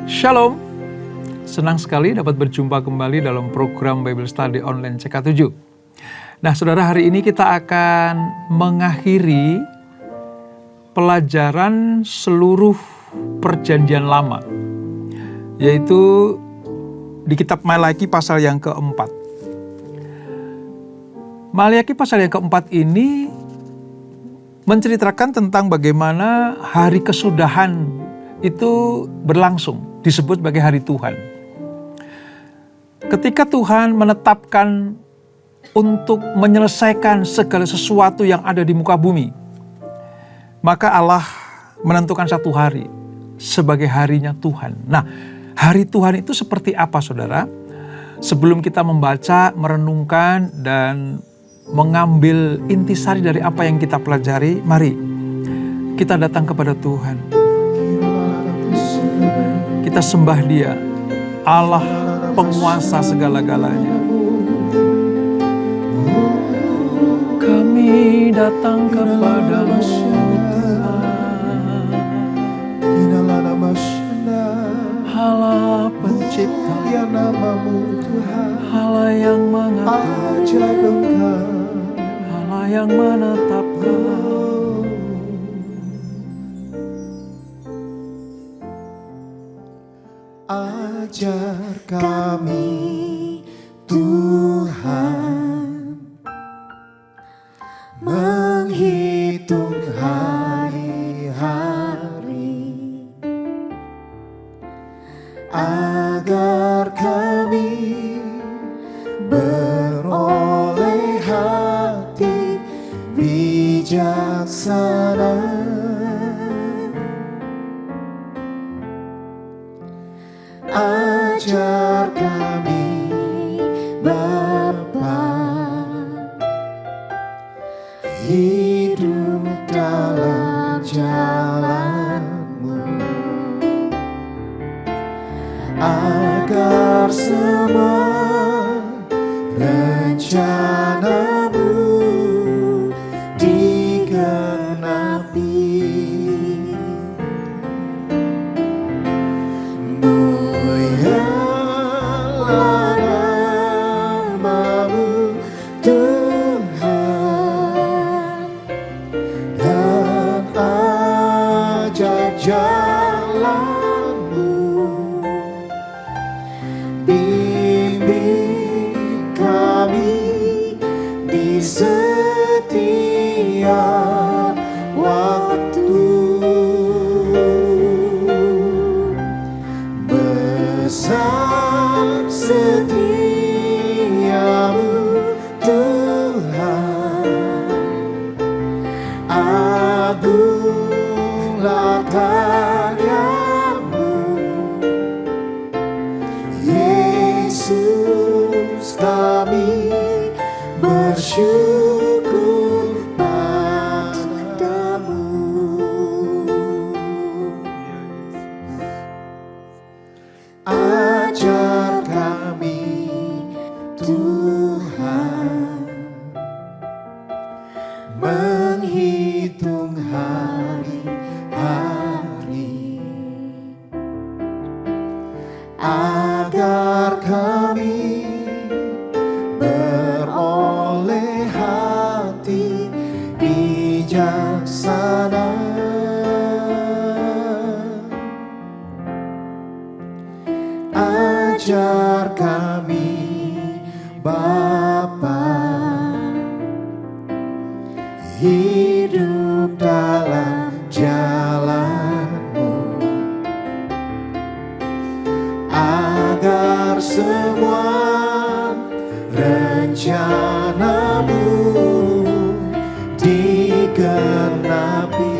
Shalom, senang sekali dapat berjumpa kembali dalam program Bible Study Online CK7. Nah saudara, hari ini kita akan mengakhiri pelajaran seluruh perjanjian lama, yaitu di kitab Maliaki pasal yang keempat. Maliaki pasal yang keempat ini menceritakan tentang bagaimana hari kesudahan itu berlangsung, disebut sebagai hari Tuhan. Ketika Tuhan menetapkan untuk menyelesaikan segala sesuatu yang ada di muka bumi, maka Allah menentukan satu hari sebagai harinya Tuhan. Nah, hari Tuhan itu seperti apa, saudara? Sebelum kita membaca, merenungkan, dan mengambil intisari dari apa yang kita pelajari, mari kita datang kepada Tuhan. Kita sembah Dia, Allah penguasa segala-galanya. Kami datang kepadamu, Allah pencipta, Allah yang mengatur, Allah yang menetapkan. Ajar kami Tuhan menghitung hari-hari, agar kami beroleh hati bijaksana. Ajar kami Bapa, hidup dalam jalan-Mu, agar semua rencana-Mu digenapi. Ajar kami Bapa, hidup dalam jalan-Mu, agar semua rencana-Mu digenapi.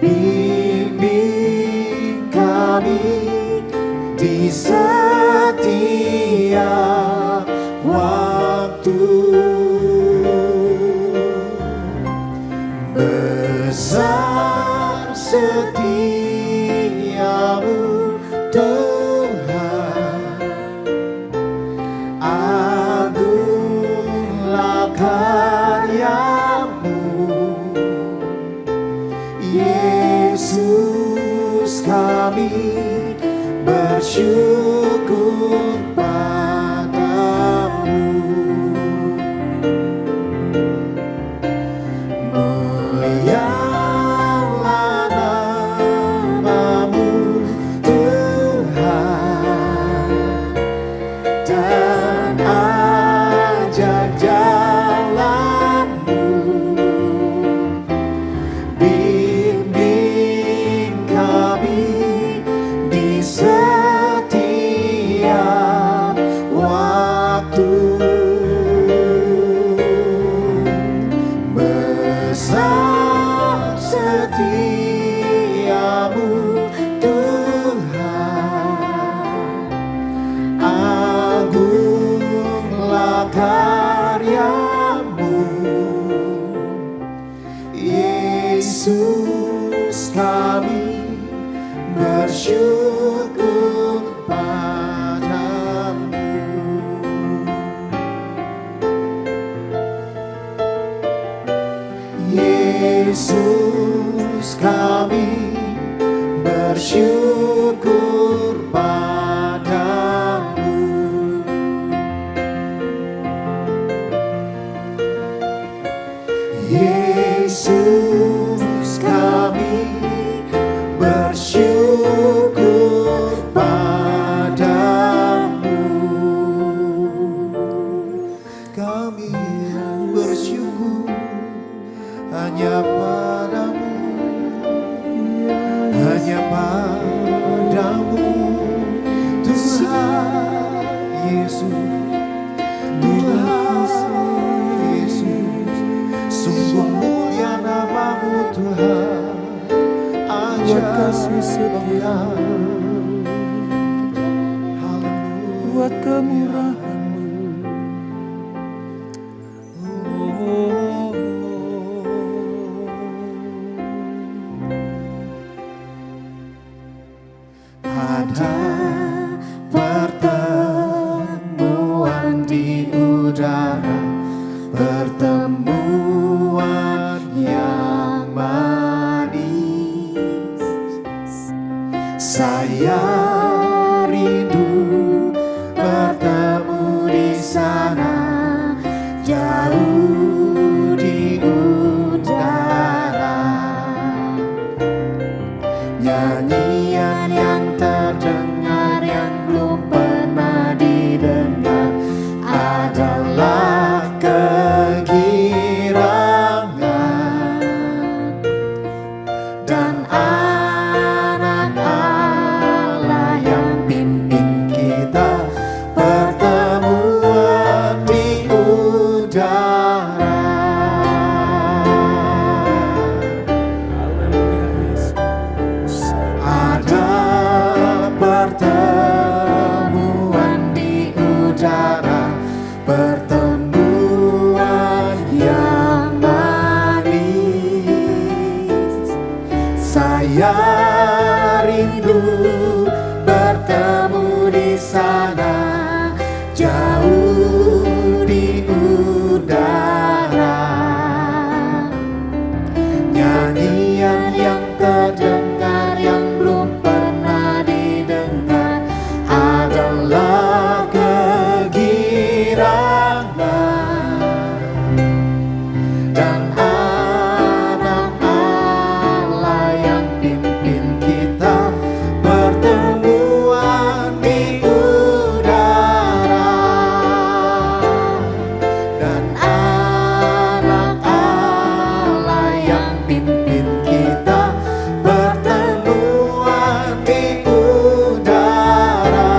Bimbing kami di Besar setiamu Tuhan, agunglah karyamu, Yesus kami bersyukur padamu. Mulialah namamu Tuhan, dan ajak jalanmu, bimbing kami di setiap waktu. Besar setiamu Tuhan, agunglah karyamu, Yesus kami bersyukur padamu. Yesus kami bersyukur padamu. Yesus kami bersyukur padamu. Kami bersyukur hanya padamu, hanya padamu Tuhan Yesus, Tuhan Yesus. Sungguh mulia namamu Tuhan, buat kasih setia, buat kemurahan-Mu. Ada pertemuan di udara, pertemuan yang manis. Saya rindu bertemu di sana, jauh di udara. Nyanyian yang terdengar yang belum pernah didengar adalah kegirangan, dan anak Allah yang pimpin kita pertemuan di udara. Ada pertemuan di udara, pertemuan yang manis. Saya rindu bertemu di sana, jauh di udara. Nyanyian yang terdengar yang belum pernah didengar adalah kegirangan, dan anak Allah yang pimpin kita pertemuan di udara, dan anak Allah yang pimpin kita pertemuan di udara,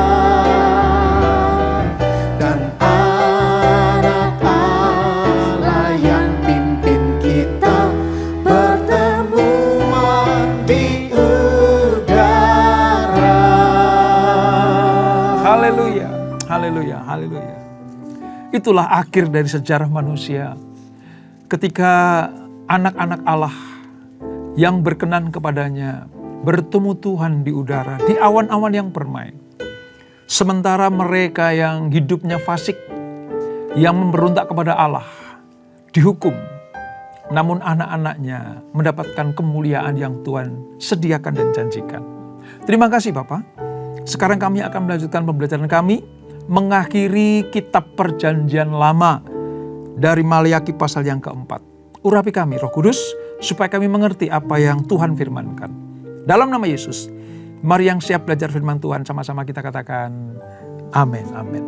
dan anak Allah yang pimpin kita pertemuan di udara. Haleluya, haleluya, haleluya. Itulah akhir dari sejarah manusia. Ketika anak-anak Allah yang berkenan kepadanya bertemu Tuhan di udara, di awan-awan yang permai. Sementara mereka yang hidupnya fasik, yang memberontak kepada Allah, dihukum. Namun anak-anaknya mendapatkan kemuliaan yang Tuhan sediakan dan janjikan. Terima kasih Bapak. Sekarang kami akan melanjutkan pembelajaran kami, mengakhiri kitab Perjanjian Lama dari Maliaki pasal yang keempat. Urapi kami Roh Kudus, supaya kami mengerti apa yang Tuhan firmankan. Dalam nama Yesus, mari yang siap belajar firman Tuhan, sama-sama kita katakan amin, amin.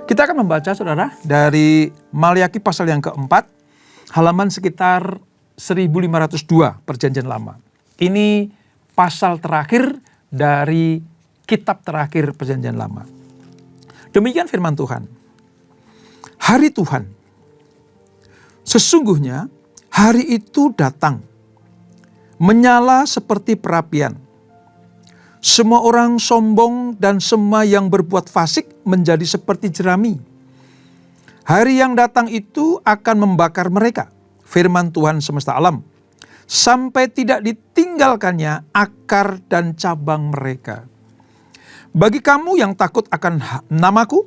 Kita akan membaca saudara dari Maliaki pasal yang keempat, halaman sekitar 1502 Perjanjian Lama. Ini pasal terakhir dari kitab terakhir Perjanjian Lama. Demikian firman Tuhan. Hari Tuhan, sesungguhnya hari itu datang, menyala seperti perapian. Semua orang sombong dan semua yang berbuat fasik menjadi seperti jerami. Hari yang datang itu akan membakar mereka, firman Tuhan semesta alam, sampai tidak ditinggalkannya akar dan cabang mereka. Bagi kamu yang takut akan namaku,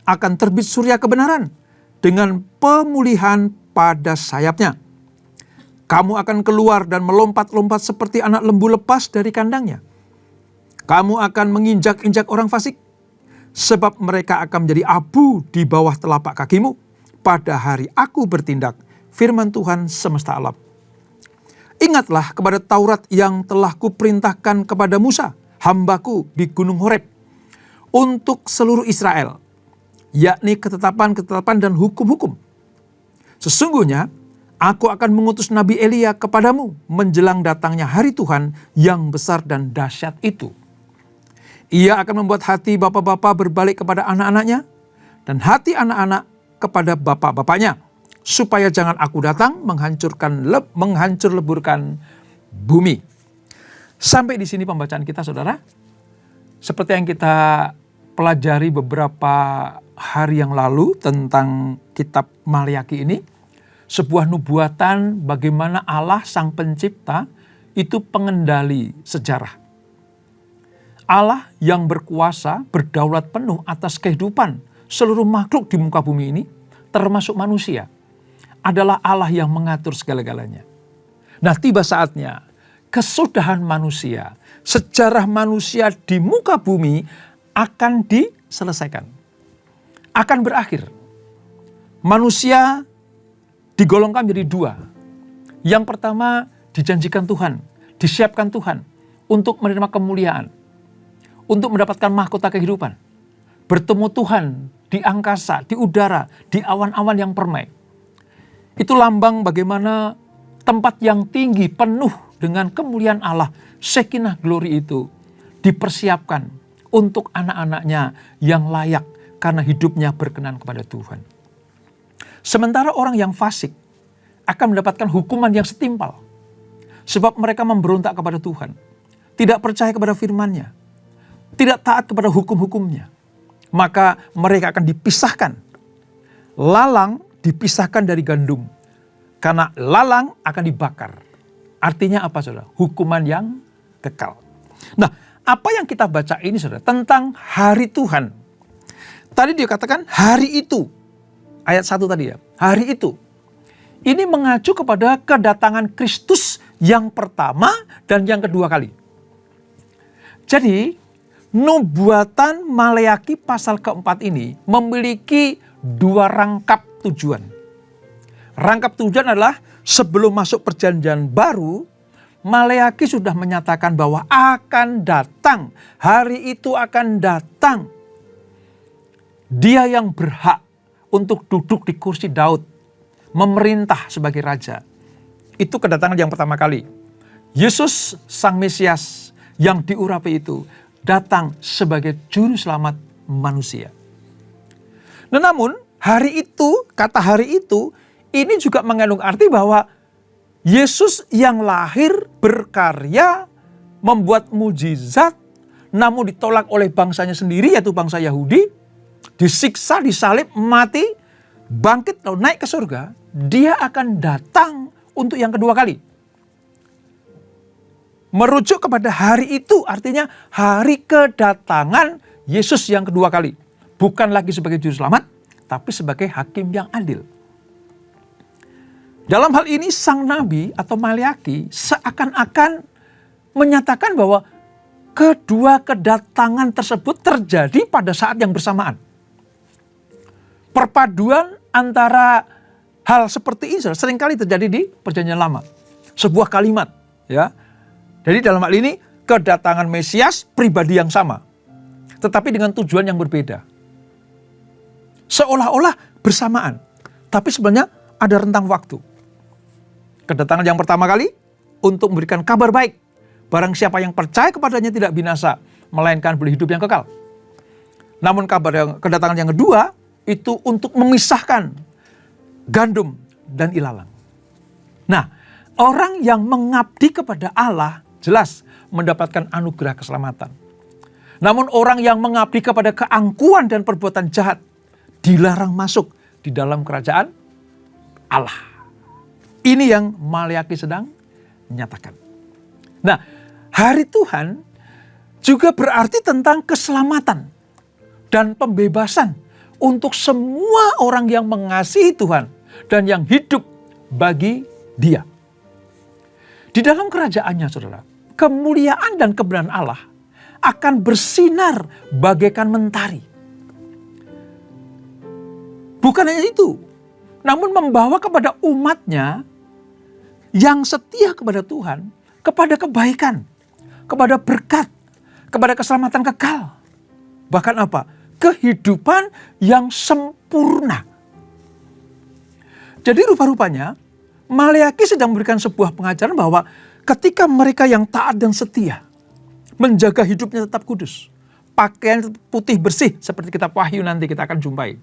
akan terbit surya kebenaran dengan pemulihan pada sayapnya. Kamu akan keluar dan melompat-lompat seperti anak lembu lepas dari kandangnya. Kamu akan menginjak-injak orang fasik, sebab mereka akan menjadi abu di bawah telapak kakimu pada hari aku bertindak, firman Tuhan semesta alam. Ingatlah kepada Taurat yang telah kuperintahkan kepada Musa, hambaku di Gunung Horeb, untuk seluruh Israel, yakni ketetapan-ketetapan dan hukum-hukum. Sesungguhnya, aku akan mengutus Nabi Elia kepadamu menjelang datangnya hari Tuhan yang besar dan dahsyat itu. Ia akan membuat hati bapak-bapak berbalik kepada anak-anaknya, dan hati anak-anak kepada bapak-bapaknya, supaya jangan aku datang menghancur leburkan bumi. Sampai di sini pembacaan kita saudara. Seperti yang kita pelajari beberapa hari yang lalu tentang kitab Maliaki ini, sebuah nubuatan bagaimana Allah sang pencipta itu pengendali sejarah. Allah yang berkuasa, berdaulat penuh atas kehidupan seluruh makhluk di muka bumi ini, termasuk manusia, adalah Allah yang mengatur segala-galanya. Nah, tiba saatnya kesudahan manusia, sejarah manusia di muka bumi akan diselesaikan, akan berakhir. Manusia digolongkan menjadi dua. Yang pertama dijanjikan Tuhan, disiapkan Tuhan untuk menerima kemuliaan, untuk mendapatkan mahkota kehidupan, bertemu Tuhan di angkasa, di udara, di awan-awan yang permai. Itu lambang bagaimana tempat yang tinggi penuh dengan kemuliaan Allah, Shekinah glory itu dipersiapkan untuk anak-anaknya yang layak karena hidupnya berkenan kepada Tuhan. Sementara orang yang fasik akan mendapatkan hukuman yang setimpal, sebab mereka memberontak kepada Tuhan, tidak percaya kepada firman-Nya, tidak taat kepada hukum-hukumnya. Maka mereka akan dipisahkan. Lalang dipisahkan dari gandum, karena lalang akan dibakar. Artinya apa saudara? Hukuman yang kekal. Nah, apa yang kita baca ini saudara tentang hari Tuhan. Tadi dia katakan hari itu. Ayat 1 tadi ya. Hari itu. Ini mengacu kepada kedatangan Kristus yang pertama dan yang kedua kali. Jadi, nubuatan Maliaki pasal keempat ini memiliki dua rangkap tujuan. Rangkap tujuan adalah sebelum masuk perjanjian baru, Maliaki sudah menyatakan bahwa akan datang, hari itu akan datang. Dia yang berhak untuk duduk di kursi Daud, memerintah sebagai raja. Itu kedatangan yang pertama kali. Yesus sang Mesias yang diurapi itu datang sebagai juru selamat manusia. Nah, namun hari itu, kata hari itu, ini juga mengandung arti bahwa Yesus yang lahir, berkarya, membuat mujizat, namun ditolak oleh bangsanya sendiri, yaitu bangsa Yahudi, disiksa, disalib, mati, bangkit, lalu naik ke surga, dia akan datang untuk yang kedua kali. merujuk kepada hari itu, artinya hari kedatangan Yesus yang kedua kali. Bukan lagi sebagai juru selamat, tapi sebagai hakim yang adil. Dalam hal ini sang nabi atau Maliaki seakan-akan menyatakan bahwa kedua kedatangan tersebut terjadi pada saat yang bersamaan. Perpaduan antara hal seperti ini seringkali terjadi di Perjanjian Lama. Sebuah kalimat, ya. Jadi dalam hal ini kedatangan Mesias pribadi yang sama, tetapi dengan tujuan yang berbeda. Seolah-olah bersamaan, tapi sebenarnya ada rentang waktu. Kedatangan yang pertama kali untuk memberikan kabar baik. Barang siapa yang percaya kepadanya tidak binasa, melainkan boleh hidup yang kekal. Namun kedatangan yang kedua itu untuk memisahkan gandum dan ilalang. Nah, orang yang mengabdi kepada Allah jelas mendapatkan anugerah keselamatan. Namun orang yang mengabdi kepada keangkuhan dan perbuatan jahat dilarang masuk di dalam kerajaan Allah. Ini yang Maliaki sedang menyatakan. Nah, hari Tuhan juga berarti tentang keselamatan dan pembebasan untuk semua orang yang mengasihi Tuhan dan yang hidup bagi Dia. Di dalam kerajaannya, saudara, kemuliaan dan kebenaran Allah akan bersinar bagaikan mentari. Bukan hanya itu, namun membawa kepada umatnya yang setia kepada Tuhan, kepada kebaikan, kepada berkat, kepada keselamatan kekal. Bahkan apa? Kehidupan yang sempurna. Jadi rupa-rupanya Maliaki sedang memberikan sebuah pengajaran bahwa ketika mereka yang taat dan setia, menjaga hidupnya tetap kudus, pakaian putih bersih seperti kitab Wahyu nanti kita akan jumpai.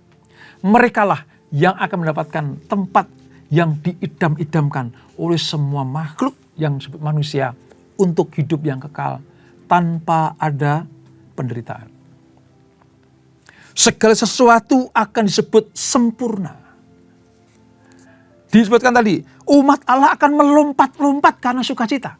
Merekalah yang akan mendapatkan tempat yang diidam-idamkan oleh semua makhluk yang disebut manusia untuk hidup yang kekal tanpa ada penderitaan. Segala sesuatu akan disebut sempurna. Disebutkan tadi, umat Allah akan melompat-lompat karena sukacita.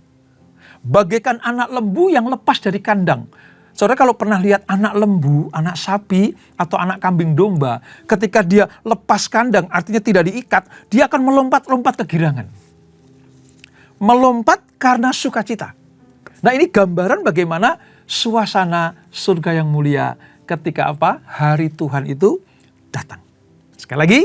Bagaikan anak lembu yang lepas dari kandang. Saudara kalau pernah lihat anak lembu, anak sapi, atau anak kambing domba, ketika dia lepas kandang, artinya tidak diikat, dia akan melompat-lompat kegirangan. Melompat karena sukacita. Nah ini gambaran bagaimana suasana surga yang mulia ketika apa? Hari Tuhan itu datang. Sekali lagi,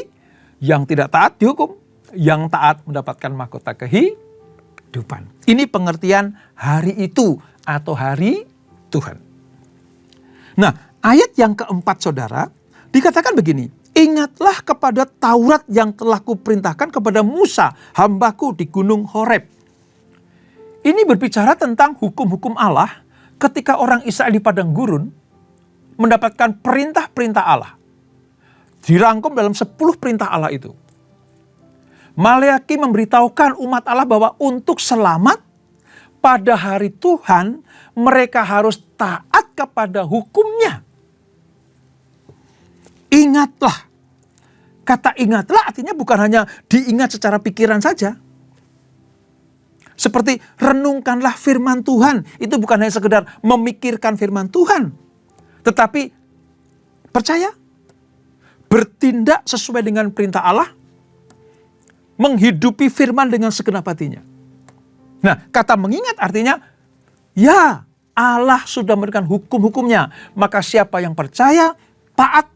yang tidak taat dihukum, yang taat mendapatkan mahkota kehidupan. Ini pengertian hari itu atau hari Tuhan. Nah, ayat yang keempat, saudara, dikatakan begini, ingatlah kepada Taurat yang telah kuperintahkan kepada Musa, hambaku di gunung Horeb. Ini berbicara tentang hukum-hukum Allah ketika orang Israel di padang gurun mendapatkan perintah-perintah Allah. Dirangkum dalam 10 perintah Allah itu. Maliaki memberitahukan umat Allah bahwa untuk selamat pada hari Tuhan mereka harus taat kepada hukumnya. Ingatlah. Kata ingatlah artinya bukan hanya diingat secara pikiran saja. Seperti renungkanlah firman Tuhan. Itu bukan hanya sekedar memikirkan firman Tuhan. Tetapi percaya. Bertindak sesuai dengan perintah Allah. Menghidupi firman dengan segenap hatinya. Nah, kata mengingat artinya, ya Allah sudah memberikan hukum-hukumnya. Maka siapa yang percaya, taat,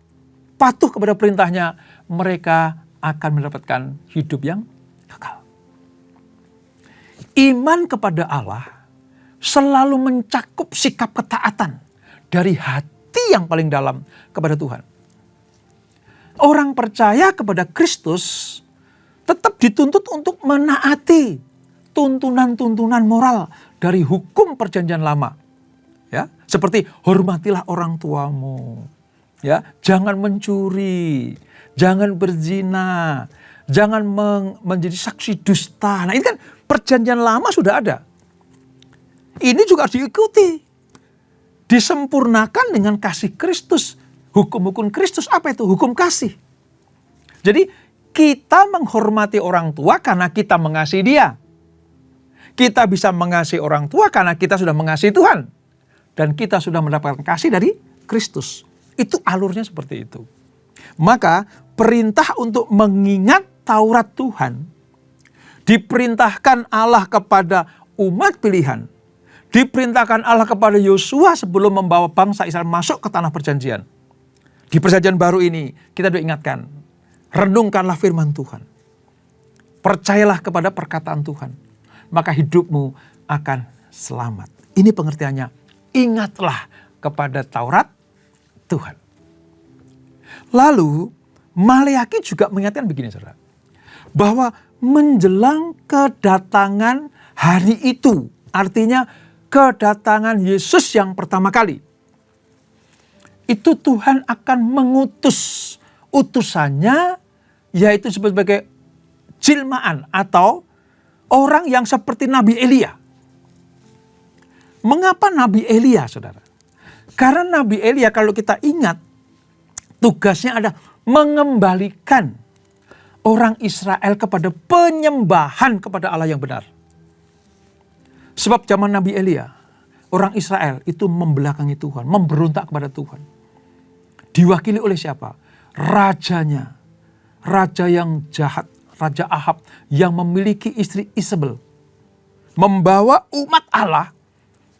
patuh kepada perintahnya, mereka akan mendapatkan hidup yang kekal. Iman kepada Allah selalu mencakup sikap ketaatan dari hati yang paling dalam kepada Tuhan. Orang percaya kepada Kristus tetap dituntut untuk menaati tuntunan-tuntunan moral dari hukum perjanjian lama. Ya, seperti hormatilah orang tuamu. Ya, jangan mencuri, jangan berzina, jangan menjadi saksi dusta. Nah, ini kan perjanjian lama sudah ada. Ini juga harus diikuti. Disempurnakan dengan kasih Kristus. Hukum-hukum Kristus apa itu? Hukum kasih. Jadi kita menghormati orang tua karena kita mengasihi dia. Kita bisa mengasihi orang tua karena kita sudah mengasihi Tuhan. Dan kita sudah mendapatkan kasih dari Kristus. Itu alurnya seperti itu. Maka perintah untuk mengingat Taurat Tuhan diperintahkan Allah kepada umat pilihan. Diperintahkan Allah kepada Yosua sebelum membawa bangsa Israel masuk ke tanah perjanjian. Di perjanjian baru ini kita diingatkan, renungkanlah firman Tuhan. Percayalah kepada perkataan Tuhan. Maka hidupmu akan selamat. Ini pengertiannya, ingatlah kepada Taurat Tuhan. Lalu Maleaki juga mengingatkan begini, saudara. Bahwa menjelang kedatangan hari itu, artinya kedatangan Yesus yang pertama kali, itu Tuhan akan mengutus utusannya, yaitu sebagai jilmaan atau orang yang seperti Nabi Elia. Mengapa Nabi Elia, saudara? Karena Nabi Elia kalau kita ingat, tugasnya ada mengembalikan orang Israel kepada penyembahan kepada Allah yang benar. Sebab zaman Nabi Elia, orang Israel itu membelakangi Tuhan, memberontak kepada Tuhan. Diwakili oleh siapa? Rajanya. Raja yang jahat, Raja Ahab yang memiliki istri Isabel. Membawa umat Allah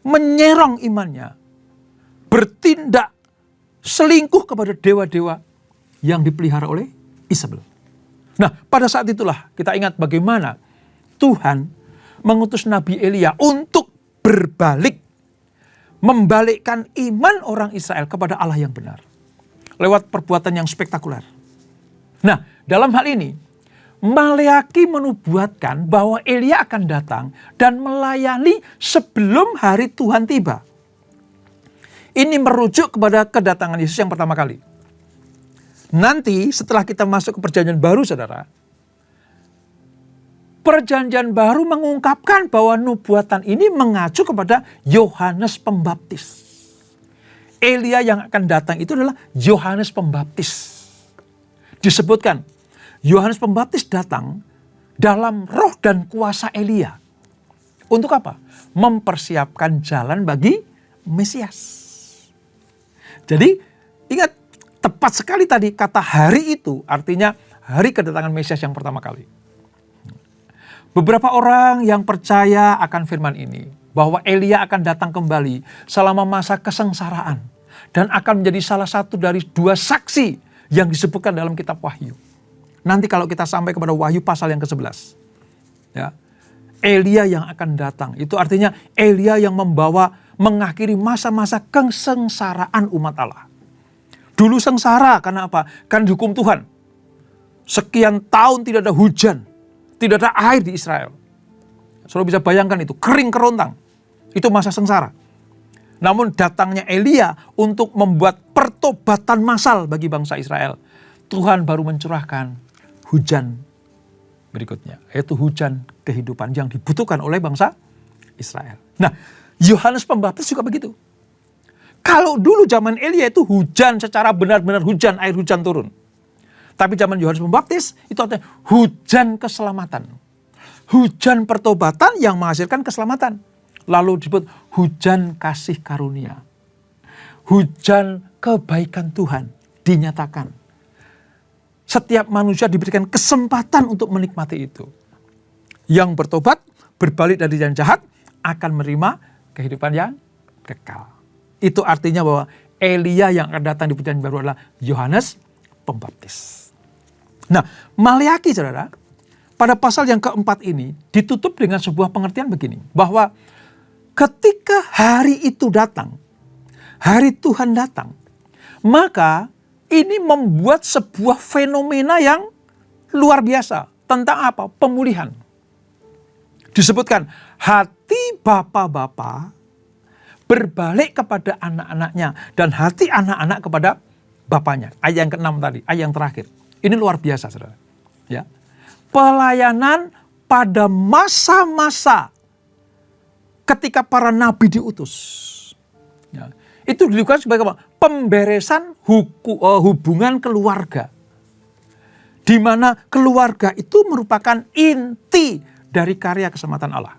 menyerang imannya. Bertindak selingkuh kepada dewa-dewa yang dipelihara oleh Isabel. Nah, pada saat itulah kita ingat bagaimana Tuhan mengutus Nabi Elia untuk berbalik, membalikkan iman orang Israel kepada Allah yang benar lewat perbuatan yang spektakuler. Nah, dalam hal ini Maleaki menubuatkan bahwa Elia akan datang dan melayani sebelum hari Tuhan tiba. Ini merujuk kepada kedatangan Yesus yang pertama kali. Nanti setelah kita masuk ke perjanjian baru, saudara, perjanjian baru mengungkapkan bahwa nubuatan ini mengacu kepada Yohanes Pembaptis. Elia yang akan datang itu adalah Yohanes Pembaptis. Disebutkan, Yohanes Pembaptis datang dalam roh dan kuasa Elia. Untuk apa? Mempersiapkan jalan bagi Mesias. Jadi ingat, tepat sekali tadi kata hari itu artinya hari kedatangan Mesias yang pertama kali. Beberapa orang yang percaya akan firman ini, bahwa Elia akan datang kembali selama masa kesengsaraan dan akan menjadi salah satu dari dua saksi yang disebutkan dalam kitab Wahyu. Nanti kalau kita sampai kepada Wahyu pasal yang ke-11. Ya, Elia yang akan datang, itu artinya Elia yang mengakhiri masa-masa kesengsaraan umat Allah. Dulu sengsara karena apa? Karena dihukum Tuhan. Sekian tahun tidak ada hujan, tidak ada air di Israel. Saudara bisa bayangkan itu, kering kerontang. Itu masa sengsara. Namun datangnya Elia untuk membuat pertobatan massal bagi bangsa Israel. Tuhan baru mencurahkan hujan berikutnya, yaitu hujan kehidupan yang dibutuhkan oleh bangsa Israel. Nah, Yohanes Pembaptis juga begitu. Kalau dulu zaman Elia itu hujan secara benar-benar hujan, air hujan turun. Tapi zaman Yohanes Pembaptis itu artinya hujan keselamatan. Hujan pertobatan yang menghasilkan keselamatan. Lalu disebut hujan kasih karunia. Hujan kebaikan Tuhan dinyatakan. Setiap manusia diberikan kesempatan untuk menikmati itu. Yang bertobat, berbalik dari jalan jahat, akan menerima kehidupan yang kekal. Itu artinya bahwa Elia yang akan datang di perjanjian baru adalah Yohanes Pembaptis. Nah, Maleaki, saudara, pada pasal yang keempat ini ditutup dengan sebuah pengertian begini. Bahwa ketika hari itu datang, hari Tuhan datang, maka ini membuat sebuah fenomena yang luar biasa. Tentang apa? Pemulihan. Disebutkan, hati bapa-bapa berbalik kepada anak-anaknya dan hati anak-anak kepada bapaknya. Ayat yang ke-6 tadi, ayat yang terakhir. Ini luar biasa, saudara. Ya. Pelayanan pada masa-masa ketika para nabi diutus. Ya. Itu dilakukan sebagai apa? Pemberesan hubungan keluarga. Di mana keluarga itu merupakan inti dari karya keselamatan Allah.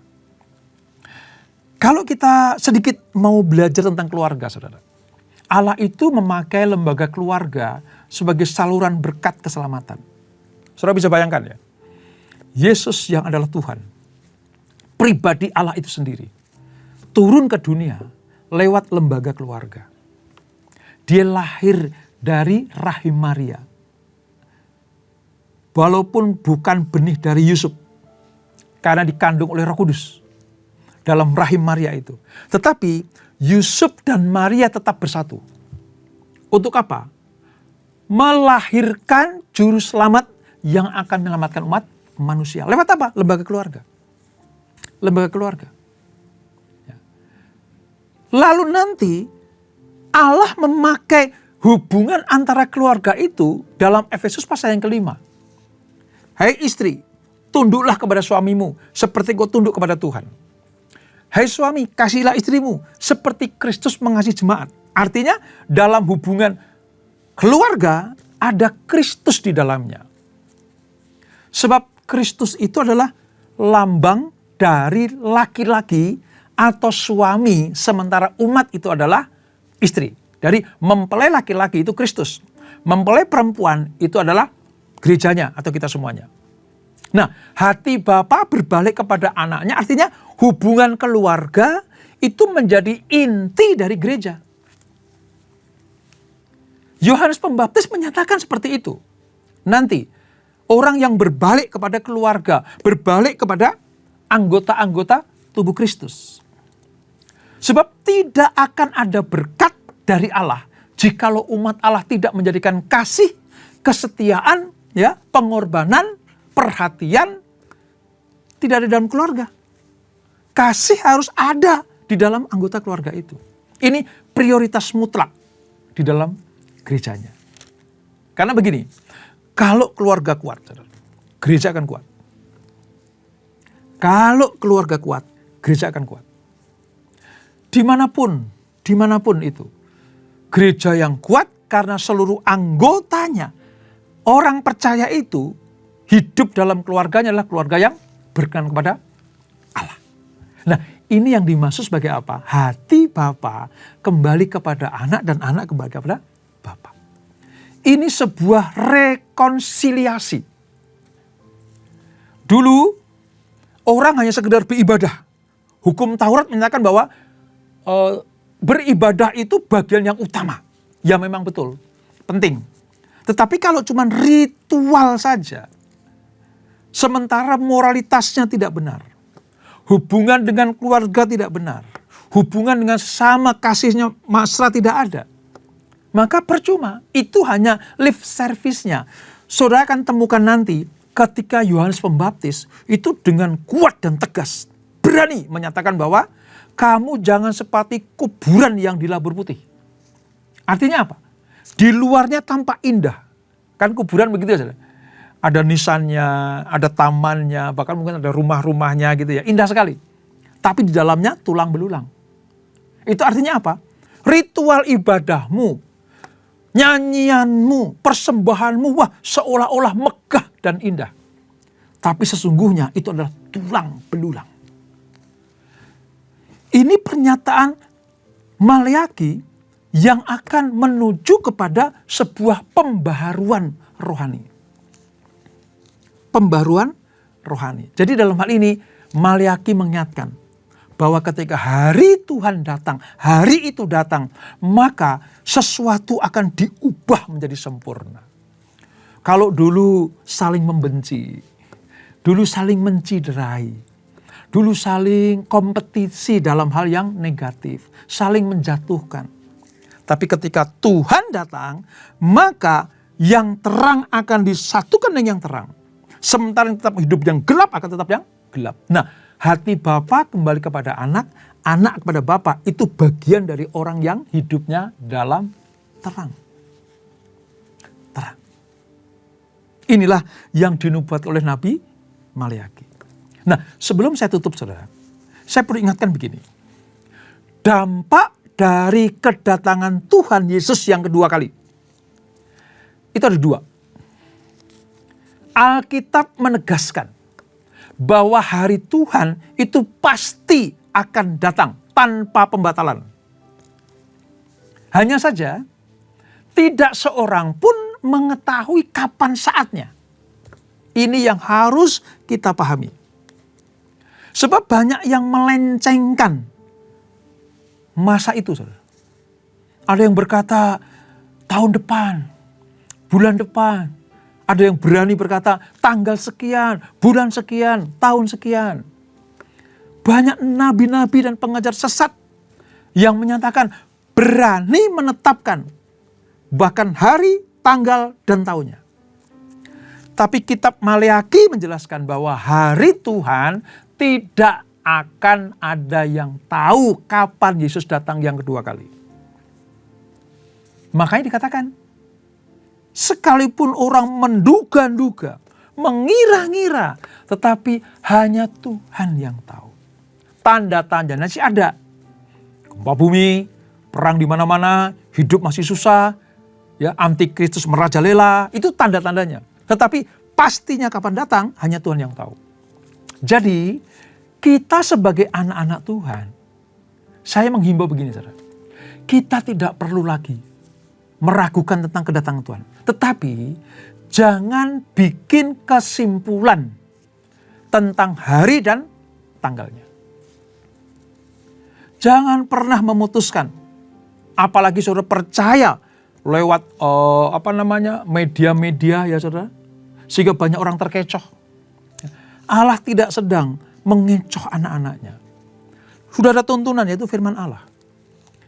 Kalau kita sedikit mau belajar tentang keluarga, saudara. Allah itu memakai lembaga keluarga sebagai saluran berkat keselamatan. Saudara bisa bayangkan ya. Yesus yang adalah Tuhan, pribadi Allah itu sendiri, turun ke dunia lewat lembaga keluarga. Dia lahir dari rahim Maria. Walaupun bukan benih dari Yusuf, karena dikandung oleh Roh Kudus dalam rahim Maria itu. Tetapi Yusuf dan Maria tetap bersatu. Untuk apa? Melahirkan juru selamat yang akan menyelamatkan umat manusia. Lewat apa? Lembaga keluarga. Lembaga keluarga. Ya. Lalu nanti Allah memakai hubungan antara keluarga itu dalam Efesus pasal yang ke-5. Hai istri, tunduklah kepada suamimu seperti kau tunduk kepada Tuhan. Hai suami, kasihilah istrimu seperti Kristus mengasihi jemaat. Artinya dalam hubungan keluarga ada Kristus di dalamnya. Sebab Kristus itu adalah lambang dari laki-laki atau suami, sementara umat itu adalah istri. Dari mempelai laki-laki itu Kristus. Mempelai perempuan itu adalah gerejanya atau kita semuanya. Nah, hati Bapa berbalik kepada anaknya, artinya hubungan keluarga itu menjadi inti dari gereja. Yohanes Pembaptis menyatakan seperti itu. Nanti, orang yang berbalik kepada keluarga, berbalik kepada anggota-anggota tubuh Kristus. Sebab tidak akan ada berkat dari Allah jikalau umat Allah tidak menjadikan kasih, kesetiaan, ya, pengorbanan, perhatian tidak ada dalam keluarga. Kasih harus ada di dalam anggota keluarga itu. Ini prioritas mutlak di dalam gerejanya. Karena begini, kalau keluarga kuat, gereja akan kuat. Kalau keluarga kuat, gereja akan kuat. Dimanapun itu. Gereja yang kuat karena seluruh anggotanya, orang percaya itu hidup dalam keluarganya adalah keluarga yang berkenan kepada Allah. Nah, ini yang dimaksud sebagai apa? Hati Bapa kembali kepada anak dan anak kembali kepada Bapa. Ini sebuah rekonsiliasi. Dulu orang hanya sekedar beribadah. Hukum Taurat menyatakan bahwa beribadah itu bagian yang utama. Ya memang betul, penting. Tetapi kalau cuma ritual saja, sementara moralitasnya tidak benar, hubungan dengan keluarga tidak benar, hubungan dengan sesama kasihnya mesra tidak ada, maka percuma. Itu hanya lip service-nya. Saudara akan temukan nanti ketika Yohanes Pembaptis itu dengan kuat dan tegas berani menyatakan bahwa kamu jangan seperti kuburan yang dilabur putih. Artinya apa? Di luarnya tampak indah. Kan kuburan begitu ya, saudara. Ada nisannya, ada tamannya, bahkan mungkin ada rumah-rumahnya gitu ya. Indah sekali. Tapi di dalamnya tulang belulang. Itu artinya apa? Ritual ibadahmu, nyanyianmu, persembahanmu, wah seolah-olah megah dan indah. Tapi sesungguhnya itu adalah tulang belulang. Ini pernyataan Maleaki yang akan menuju kepada sebuah pembaharuan rohani. Pembaharuan rohani. Jadi dalam hal ini Maleaki mengingatkan bahwa ketika hari Tuhan datang, hari itu datang, maka sesuatu akan diubah menjadi sempurna. Kalau dulu saling membenci, dulu saling menciderai, dulu saling kompetisi dalam hal yang negatif, saling menjatuhkan. Tapi ketika Tuhan datang, maka yang terang akan disatukan dengan yang terang. Sementara yang tetap hidup yang gelap akan tetap yang gelap. Nah, hati Bapa kembali kepada anak, anak kepada Bapa, itu bagian dari orang yang hidupnya dalam terang. Terang. Inilah yang dinubuatkan oleh Nabi Maleaki. Nah, sebelum saya tutup, saudara, saya perlu ingatkan begini. Dampak dari kedatangan Tuhan Yesus yang kedua kali, itu ada dua. Alkitab menegaskan bahwa hari Tuhan itu pasti akan datang tanpa pembatalan. Hanya saja, tidak seorang pun mengetahui kapan saatnya. Ini yang harus kita pahami. Sebab banyak yang melencengkan masa itu, saudara. Ada yang berkata tahun depan, bulan depan. Ada yang berani berkata tanggal sekian, bulan sekian, tahun sekian. Banyak nabi-nabi dan pengajar sesat yang menyatakan berani menetapkan bahkan hari, tanggal, dan tahunnya. Tapi kitab Maleakhi menjelaskan bahwa hari Tuhan tidak akan ada yang tahu kapan Yesus datang yang kedua kali. Makanya dikatakan, sekalipun orang menduga-duga, mengira-ngira, tetapi hanya Tuhan yang tahu. Tanda-tandanya sih ada. Gempa bumi, perang di mana-mana, hidup masih susah, ya, antikristus merajalela, itu tanda-tandanya. Tetapi pastinya kapan datang hanya Tuhan yang tahu. Jadi kita sebagai anak-anak Tuhan, saya menghimbau begini, saudara. Kita tidak perlu lagi meragukan tentang kedatangan Tuhan. Tetapi jangan bikin kesimpulan tentang hari dan tanggalnya. Jangan pernah memutuskan, apalagi saudara percaya lewat media-media, ya saudara, sehingga banyak orang terkecoh. Allah tidak sedang mengecoh anak-anaknya. Sudah ada tuntunan, yaitu firman Allah.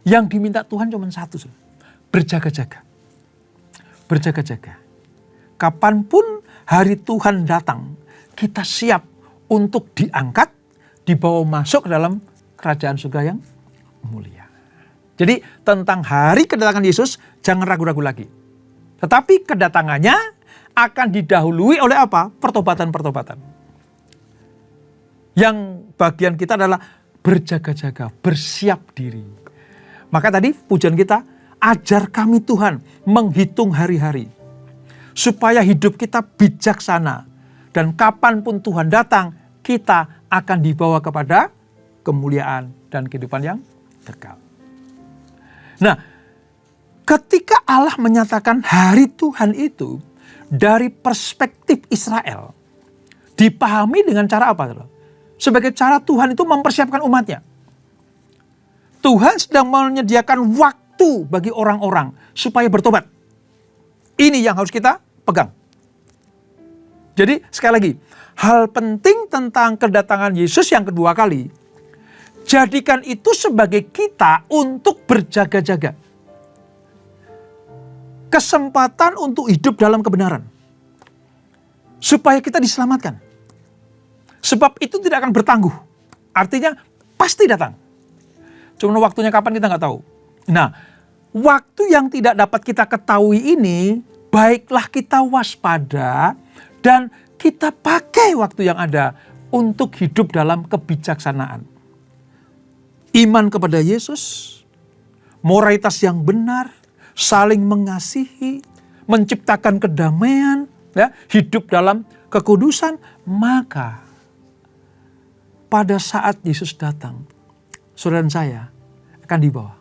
Yang diminta Tuhan cuma satu, saudara. Berjaga-jaga. Berjaga-jaga. Kapanpun hari Tuhan datang, kita siap untuk diangkat, dibawa masuk ke dalam kerajaan surga yang mulia. Jadi tentang hari kedatangan Yesus jangan ragu-ragu lagi. Tetapi kedatangannya akan didahului oleh apa? Pertobatan-pertobatan. Yang bagian kita adalah berjaga-jaga, bersiap diri. Maka tadi pujian kita, ajar kami Tuhan menghitung hari-hari. Supaya hidup kita bijaksana. Dan kapanpun Tuhan datang, kita akan dibawa kepada kemuliaan dan kehidupan yang kekal. Nah, ketika Allah menyatakan hari Tuhan itu dari perspektif Israel, dipahami dengan cara apa? Sebagai cara Tuhan itu mempersiapkan umatnya. Tuhan sedang menyediakan waktu bagi orang-orang supaya bertobat. Ini yang harus kita pegang. Jadi sekali lagi, hal penting tentang kedatangan Yesus yang kedua kali, jadikan itu sebagai kita untuk berjaga-jaga. Kesempatan untuk hidup dalam kebenaran. Supaya kita diselamatkan. Sebab itu tidak akan bertangguh. Artinya pasti datang. Cuma waktunya kapan kita nggak tahu. Nah, waktu yang tidak dapat kita ketahui ini, baiklah kita waspada dan kita pakai waktu yang ada untuk hidup dalam kebijaksanaan. Iman kepada Yesus, moralitas yang benar, saling mengasihi, menciptakan kedamaian, ya, hidup dalam kekudusan, maka pada saat Yesus datang, saudara dan saya akan dibawa.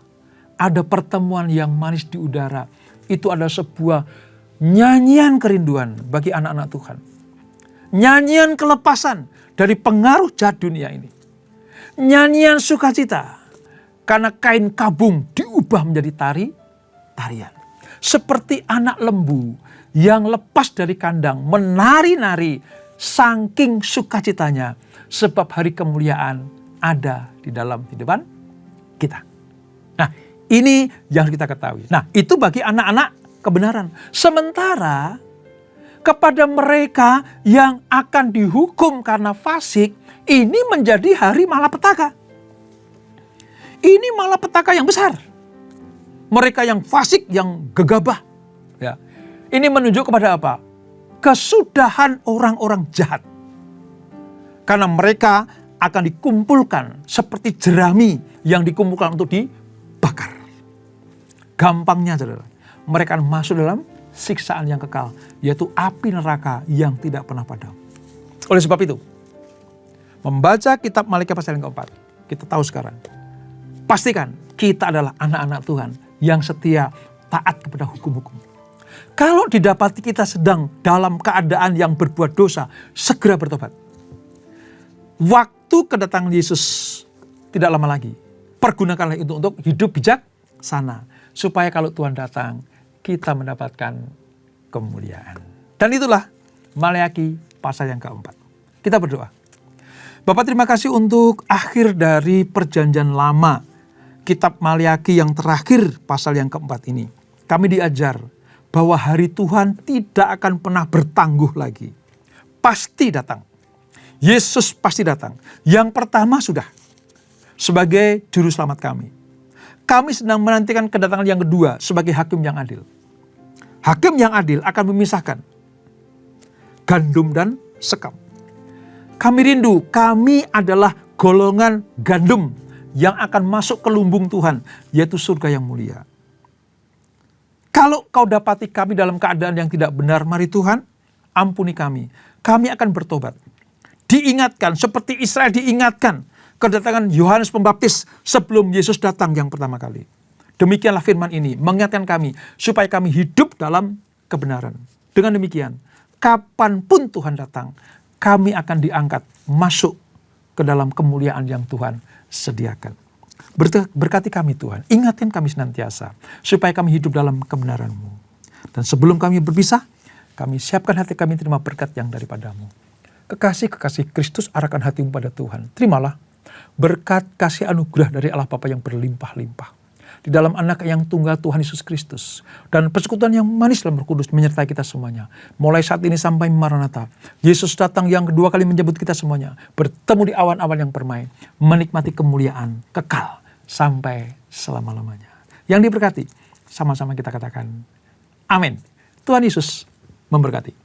Ada pertemuan yang manis di udara. Itu adalah sebuah nyanyian kerinduan bagi anak-anak Tuhan. Nyanyian kelepasan dari pengaruh jahat dunia ini. Nyanyian sukacita karena kain kabung diubah menjadi tarian. Seperti anak lembu yang lepas dari kandang menari-nari saking sukacitanya. Sebab hari kemuliaan ada di dalam kehidupan kita. Nah, ini yang kita ketahui. Nah, itu bagi anak-anak kebenaran. Sementara kepada mereka yang akan dihukum karena fasik, ini menjadi hari malapetaka. Ini malapetaka yang besar. Mereka yang fasik, yang gegabah. Ya. Ini menunjuk kepada apa? Kesudahan orang-orang jahat. Karena mereka akan dikumpulkan seperti jerami yang dikumpulkan untuk dibakar. Gampangnya, saudara, mereka akan masuk dalam siksaan yang kekal, yaitu api neraka yang tidak pernah padam. Oleh sebab itu, membaca kitab Maleakhi pasal yang keempat, kita tahu sekarang. Pastikan kita adalah anak-anak Tuhan yang setia, taat kepada hukum-hukum. Kalau didapati kita sedang dalam keadaan yang berbuat dosa, segera bertobat. Waktu kedatangan Yesus tidak lama lagi. Pergunakanlah itu untuk hidup bijaksana. Supaya kalau Tuhan datang, kita mendapatkan kemuliaan. Dan itulah Maleakhi pasal yang keempat. Kita berdoa. Bapak, terima kasih untuk akhir dari perjanjian lama. Kitab Maleakhi yang terakhir pasal yang keempat ini. Kami diajar bahwa hari Tuhan tidak akan pernah bertangguh lagi. Pasti datang. Yesus pasti datang. Yang pertama sudah. Sebagai juru selamat kami. Kami sedang menantikan kedatangan yang kedua sebagai hakim yang adil. Hakim yang adil akan memisahkan gandum dan sekam. Kami rindu, kami adalah golongan gandum yang akan masuk ke lumbung Tuhan, yaitu surga yang mulia. Kalau kau dapati kami dalam keadaan yang tidak benar, mari Tuhan, ampuni kami. Kami akan bertobat. Diingatkan, seperti Israel diingatkan, kedatangan Yohanes Pembaptis sebelum Yesus datang yang pertama kali. Demikianlah firman ini mengingatkan kami supaya kami hidup dalam kebenaran. Dengan demikian, kapanpun Tuhan datang, kami akan diangkat masuk ke dalam kemuliaan yang Tuhan sediakan. Berkati kami Tuhan, ingatkan kami senantiasa supaya kami hidup dalam kebenaran-Mu. Dan sebelum kami berpisah, kami siapkan hati kami terima berkat yang daripadamu. Kekasih-kekasih Kristus arahkan hatimu pada Tuhan. Terimalah berkat kasih anugerah dari Allah Bapa yang berlimpah-limpah. Di dalam anak yang tunggal Tuhan Yesus Kristus. Dan persekutuan yang manis dalam Roh Kudus menyertai kita semuanya. Mulai saat ini sampai Maranatha. Yesus datang yang kedua kali menjemput kita semuanya. Bertemu di awan-awan yang permai. Menikmati kemuliaan kekal sampai selama-lamanya. Yang diberkati, sama-sama kita katakan amin. Tuhan Yesus memberkati.